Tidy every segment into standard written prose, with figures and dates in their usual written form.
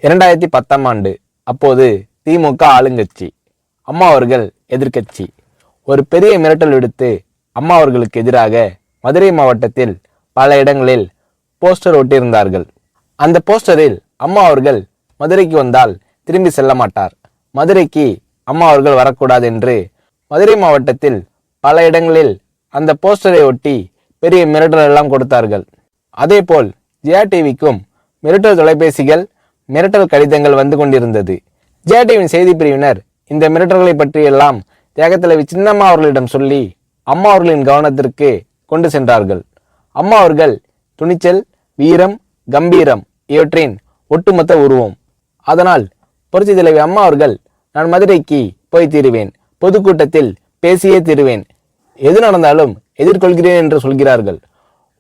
2010ஆம் ஆண்டு. அப்போது திமுக ஆளுங்கட்சி, அம்மா அவர்கள் எதிர்க்கட்சி. ஒரு பெரிய மிரட்டல் விடுத்து அம்மா அவர்களுக்கு எதிராக மதுரை மாவட்டத்தில் பல இடங்களில் போஸ்டர் ஒட்டியிருந்தார்கள். அந்த போஸ்டரில் அம்மா அவர்கள் மதுரைக்கு வந்தால் திரும்பி செல்ல மாட்டார், மதுரைக்கு அம்மா அவர்கள் வரக்கூடாது என்று மதுரை மாவட்டத்தில் பல இடங்களில் அந்த போஸ்டரை ஒட்டி பெரிய மிரட்டல் எல்லாம் கொடுத்தார்கள். அதேபோல் ஜெயா டிவிக்கும் மிரட்டல் தொலைபேசிகள், மிரட்டல் கடிதங்கள் வந்து கொண்டிருந்தது. ஜெயா டிவியின் செய்தி பிரிவினர் இந்த மிரட்டல்களை பற்றியெல்லாம் தியாகத்தலைவி சின்னம்மா அவர்களிடம் சொல்லி அம்மா அவர்களின் கவனத்திற்கு கொண்டு சென்றார்கள். அம்மா அவர்கள் துணிச்சல், வீரம், கம்பீரம் இவற்றின் ஒட்டுமொத்த உருவம். அதனால் புரட்சி தலைவி அம்மா அவர்கள், நான் மதுரைக்கு போய் தீருவேன், பொதுக்கூட்டத்தில் பேசியே தீருவேன், எது நடந்தாலும் எதிர்கொள்கிறேன் என்று சொல்கிறார்கள்.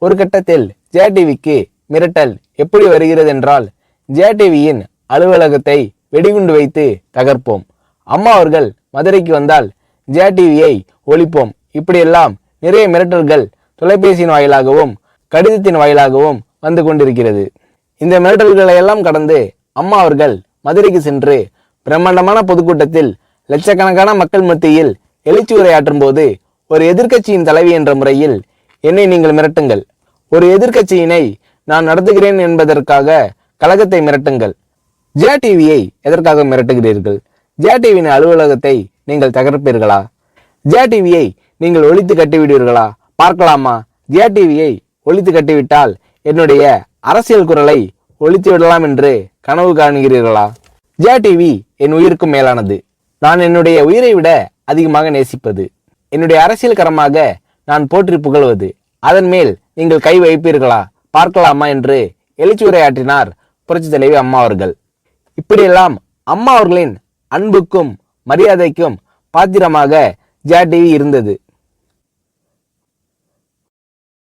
ஒரு கட்டத்தில் ஜெயா டிவிக்கு மிரட்டல் எப்படி வருகிறது என்றால், ஜெயா டிவியின் அலுவலகத்தை வெடிகுண்டு வைத்து தகர்ப்போம், அம்மா அவர்கள் மதுரைக்கு வந்தால் ஜெயா டிவியை ஒழிப்போம், இப்படியெல்லாம் நிறைய மிரட்டல்கள் தொலைபேசியின் வாயிலாகவும் கடிதத்தின் வாயிலாகவும் வந்து கொண்டிருக்கிறது. இந்த மிரட்டல்களை எல்லாம் கடந்து அம்மா அவர்கள் மதுரைக்கு சென்று பிரம்மாண்டமான பொதுக்கூட்டத்தில் லட்சக்கணக்கான மக்கள் மத்தியில் எழுச்சி உரையாற்றும் போது, ஒரு எதிர்க்கட்சியின் தலைவி என்ற முறையில் என்னை நீங்கள் மிரட்டுங்கள், ஒரு எதிர்க்கட்சியினை நான் நடத்துகிறேன் என்பதற்காக கழகத்தை மிரட்டுங்கள், ஜெயா டிவியை எதற்காக மிரட்டுகிறீர்கள், ஜெயா டிவியின் அலுவலகத்தை நீங்கள் தகர்ப்பீர்களா, ஜெயா டிவியை நீங்கள் ஒழித்து கட்டிவிடுவீர்களா, பார்க்கலாமா, ஜெயா டிவியை ஒழித்து கட்டிவிட்டால் என்னுடைய அரசியல் குரலை ஒழித்து விடலாம் என்று கனவு காணுகிறீர்களா? ஜெயா டிவி என் உயிருக்கும் மேலானது, நான் என்னுடைய உயிரை விட அதிகமாக நேசிப்பது, என்னுடைய அரசியல் கரமாக நான் போற்றி புகழ்வது, அதன் மேல் நீங்கள் கை வைப்பீர்களா, பார்க்கலாமா என்று எழுச்சி உரையாற்றினார் புரட்சி தலைவி அம்மா அவர்கள். இப்படியெல்லாம் அம்மா அவர்களின் அன்புக்கும் மரியாதைக்கும் பாத்திரமாக ஜெயா டிவி இருந்தது.